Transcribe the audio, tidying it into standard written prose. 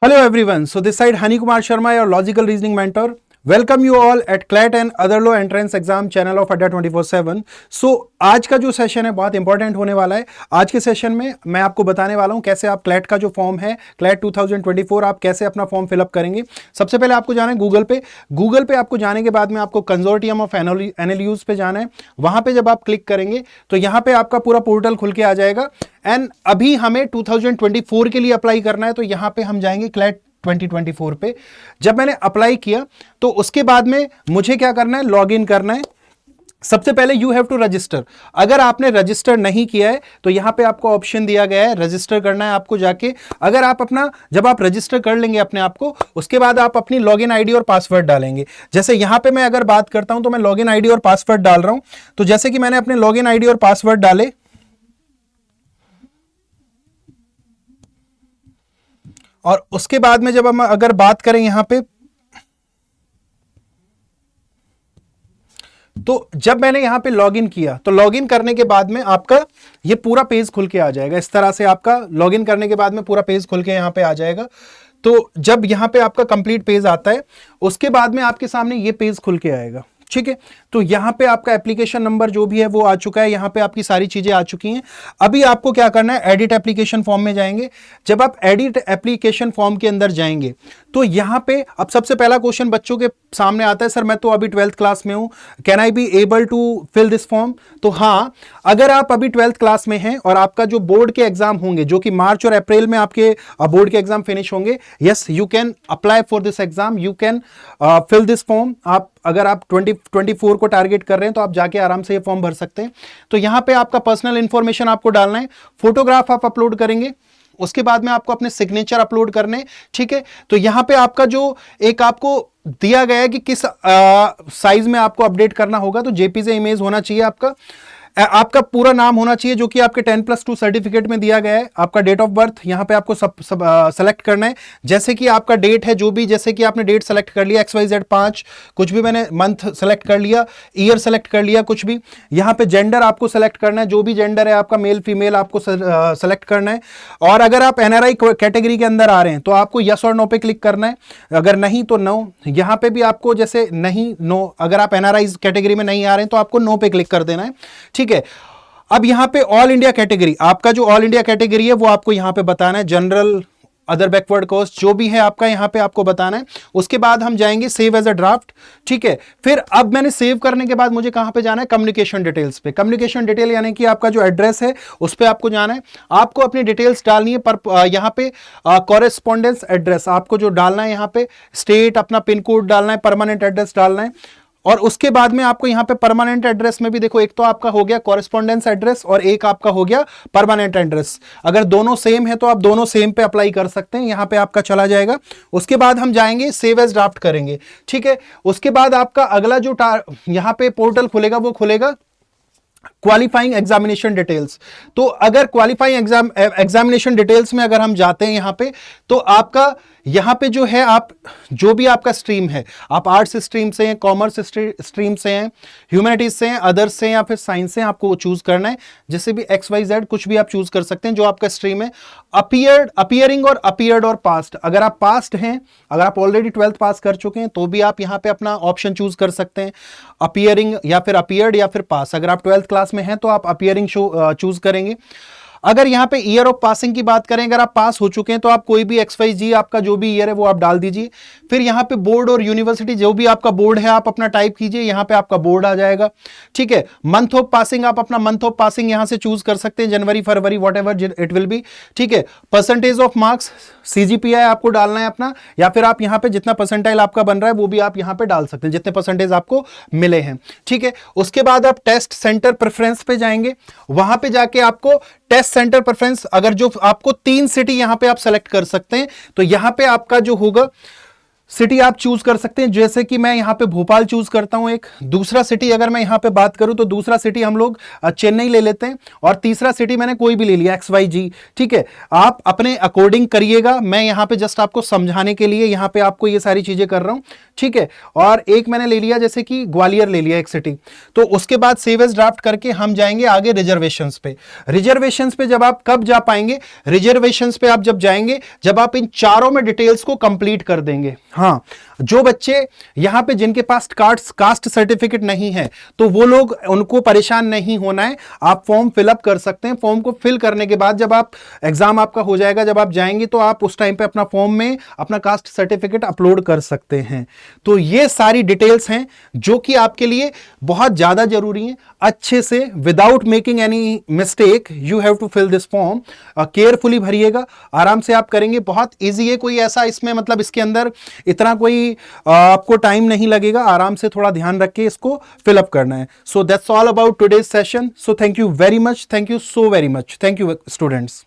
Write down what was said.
Hello everyone. So this side Hani Kumar Sharma, your logical reasoning mentor. Welcome you all at CLAT and other law entrance exam channel of Adda 24/7. So आज का जो session है बहुत important होने वाला है. आज के सेशन में मैं आपको बताने वाला हूं कैसे आप क्लैट का जो फॉर्म है क्लैट 2024 आप कैसे अपना फॉर्म फिलअप करेंगे. सबसे पहले आपको जाना है गूगल पे आपको जाने के बाद में आपको कंसोर्टियम ऑफ एनएलयूज पे जाना है. वहां पे जब आप क्लिक करेंगे तो यहाँ पे आपका पूरा पोर्टल खुल के आ जाएगा. एंड अभी हमें 2024 के लिए अप्लाई करना है तो यहाँ पे हम जाएंगे क्लैट 2024 पे. जब मैंने अप्लाई किया तो उसके बाद में मुझे क्या करना है, लॉग इन करना है. सबसे पहले यू हैव टू रजिस्टर. अगर आपने रजिस्टर नहीं किया है तो यहां पे आपको ऑप्शन दिया गया है रजिस्टर करना है आपको जाके. अगर आप अपना जब आप रजिस्टर कर लेंगे अपने आप को, उसके बाद आप अपनी लॉगिन आईडी और पासवर्ड डालेंगे. जैसे यहां पे मैं अगर बात करता हूं तो मैं लॉगिन आईडी और पासवर्ड डाल रहा हूं. तो जैसे कि मैंने अपने लॉगिन आईडी और पासवर्ड डाले और उसके बाद में जब हम अगर बात करें यहां पे, तो जब मैंने यहां पे लॉगिन किया तो लॉगिन करने के बाद में आपका ये पूरा पेज खुल के आ जाएगा. इस तरह से आपका लॉगिन करने के बाद में पूरा पेज खुल के यहां पे आ जाएगा. तो जब यहां पे आपका कंप्लीट पेज आता है उसके बाद में आपके सामने ये पेज खुल के आएगा. ठीक है, तो यहां पे आपका एप्लीकेशन नंबर जो भी है वो आ चुका है. यहां पे आपकी सारी चीजें आ चुकी हैं. अभी आपको क्या करना है, एडिट एप्लीकेशन फॉर्म में जाएंगे. जब आप एडिट एप्लीकेशन फॉर्म के अंदर जाएंगे तो यहां पे अब सबसे पहला क्वेश्चन बच्चों के सामने आता है, सर मैं तो अभी 12th क्लास में हूं, can I be able to fill this form. तो हाँ, अगर आप अभी 12th क्लास में हैं और आपका जो बोर्ड के एग्जाम होंगे जो कि मार्च और अप्रैल में आपके बोर्ड के एग्जाम फिनिश होंगे, yes you can apply for this exam, you can fill this form. आप अगर आप 2024 को टारगेट कर रहे हैं तो आप जाके आराम से ये फॉर्म भर सकते हैं. तो यहां पे आपका पर्सनल इंफॉर्मेशन आपको डालना है, फोटोग्राफ आप अपलोड करेंगे, उसके बाद में आपको अपने सिग्नेचर अपलोड करने. ठीक है, तो यहां पे आपका जो एक आपको दिया गया है कि किस साइज में आपको अपडेट करना होगा, तो जेपीजे इमेज होना चाहिए आपका. आपका पूरा नाम होना चाहिए जो कि आपके 10+2 सर्टिफिकेट में दिया गया है. आपका डेट ऑफ बर्थ यहां पे आपको सब सेलेक्ट करना है. जैसे कि आपका डेट है जो भी, जैसे कि आपने डेट सेलेक्ट कर लिया XYZ 5, कुछ भी मैंने मंथ सेलेक्ट कर लिया, ईयर सेलेक्ट कर लिया, कुछ भी. यहां पे जेंडर आपको सेलेक्ट करना है, जो भी जेंडर है आपका मेल फीमेल आपको सेलेक्ट करना है. और अगर आप NRI कैटेगरी के अंदर आ रहे हैं तो आपको यस और नो पे क्लिक करना है, अगर नहीं तो नो. यहां पे भी आपको जैसे नहीं नो, अगर आप NRI कैटेगरी में नहीं आ रहे हैं तो आपको नो पे क्लिक कर देना है. ठीक है, अब यहां पे ऑल इंडिया कैटेगरी, आपका जो ऑल इंडिया कैटेगरी है वो आपको यहां पे बताना है. जनरल, अदर बैकवर्ड कास्ट जो भी है आपका यहां पे आपको बताना है. उसके बाद हम जाएंगे सेव एज अ ड्राफ्ट. ठीक है, फिर अब मैंने सेव करने के बाद मुझे कहां पे जाना है, कम्युनिकेशन डिटेल्स पे. कम्युनिकेशन डिटेल यानी कि आपका जो एड्रेस है उस पे आपको जाना है. आपको अपनी डिटेल्स डालनी है, पर यहां पे कॉरेस्पॉन्डेंस एड्रेस आपको जो डालना है, यहां पे स्टेट, अपना पिन कोड डालना है, परमानेंट एड्रेस डालना है. और उसके बाद में आपको यहां पे परमानेंट एड्रेस में भी देखो, एक तो आपका हो गया कॉरेस्पॉन्डेंस एड्रेस और एक आपका हो गया परमानेंट एड्रेस. अगर दोनों सेम है तो आप दोनों सेम पे अप्लाई कर सकते हैं, यहां पे आपका चला जाएगा. उसके बाद हम जाएंगे सेव एज ड्राफ्ट करेंगे. ठीक है, उसके बाद आपका अगला जो यहां पे पोर्टल खुलेगा वो खुलेगा क्वालिफाइंग एग्जामिनेशन डिटेल्स. तो अगर क्वालिफाइंग एग्जामिनेशन डिटेल्स में अगर हम जाते हैं यहां पे, तो आपका यहां पे जो है, आप जो भी आपका स्ट्रीम है, आप आर्ट्स स्ट्रीम से हैं, कॉमर्स स्ट्रीम से हैं, ह्यूमैनिटीज से हैं, अदर्स से हैं या फिर साइंस से, आपको चूज करना है. जैसे भी XYZ कुछ भी आप चूज कर सकते हैं जो आपका स्ट्रीम है. अपीयरिंग और अपीयर्ड और पास्ट, अगर आप पास्ट हैं, अगर आप ऑलरेडी 12th पास कर चुके हैं तो भी आप यहां पे अपना ऑप्शन चूज कर सकते हैं, अपीयरिंग या फिर अपीयर्ड या फिर पास. अगर आप 12th क्लास में हैं तो आप अपीयरिंग चूज करेंगे. अगर यहां पे ईयर ऑफ पासिंग की बात करें, अगर आप पास हो चुके हैं तो आप कोई भी XYZ आपका जो भी ईयर है वो आप डाल दीजिए. फिर यहां पे बोर्ड और यूनिवर्सिटी, जो भी आपका बोर्ड है आप अपना टाइप कीजिए, यहां पे आपका बोर्ड आ जाएगा. ठीक है, मंथ ऑफ पासिंग, आप अपना मंथ ऑफ पासिंग यहां से चूज कर सकते हैं, जनवरी, फरवरी, व्हाटएवर इट विल बी. ठीक है, परसेंटेज ऑफ मार्क्स, CGPI आपको डालना है अपना, या फिर आप यहां पे जितना परसेंटाइल आपका बन रहा है वो भी आप यहां पे डाल सकते हैं, जितने परसेंटेज आपको मिले हैं. ठीक है, उसके बाद आप टेस्ट सेंटर प्रेफरेंस पे जाएंगे. वहां पे जाके आपको टेस्ट सेंटर प्रेफरेंस, अगर जो आपको 3 सिटी यहां पे आप सेलेक्ट कर सकते हैं, तो यहां पे आपका जो होगा सिटी आप चूज कर सकते हैं, जैसे कि मैं यहाँ पे भोपाल चूज करता हूं। एक दूसरा सिटी अगर मैं यहाँ पे बात करूं तो दूसरा सिटी हम लोग चेन्नई ले लेते हैं, और तीसरा सिटी मैंने कोई भी ले लिया XYG। ठीक है, आप अपने अकॉर्डिंग करिएगा, मैं यहाँ पे जस्ट आपको समझाने के लिए यहाँ पे आपको ये सारी चीजें कर रहा हूं। ठीक है, और एक मैंने ले लिया जैसे कि ग्वालियर ले लिया एक सिटी, तो उसके बाद सेव एज ड्राफ्ट करके हम जाएंगे आगे रिजर्वेशंस पे। रिजर्वेशंस पे जब आप कब जा पाएंगे, रिजर्वेशंस पे आप जब जाएंगे जब आप इन चारों में डिटेल्स को कंप्लीट कर देंगे। हाँ, जो बच्चे यहां पे जिनके पास कास्ट सर्टिफिकेट नहीं है तो वो लोग, उनको परेशान नहीं होना है, आप फॉर्म फिलअप कर सकते हैं। फॉर्म को फिल करने के बाद जब आप एग्जाम आपका हो जाएगा, जब आप जाएंगे तो आप उस टाइम पे अपना फॉर्म में अपना कास्ट सर्टिफिकेट अपलोड कर सकते हैं। तो ये सारी डिटेल्स हैं जो कि आपके लिए बहुत ज्यादा जरूरी है। अच्छे से without making any mistake you have to fill this form, carefully भरिएगा, आराम से आप करेंगे, बहुत इजी है। कोई ऐसा इसमें मतलब इसके अंदर इतना कोई आपको टाइम नहीं लगेगा, आराम से थोड़ा ध्यान रख के इसको फिलअप करना है। So that's all about today's session. So thank you very much, thank you so very much, thank you students.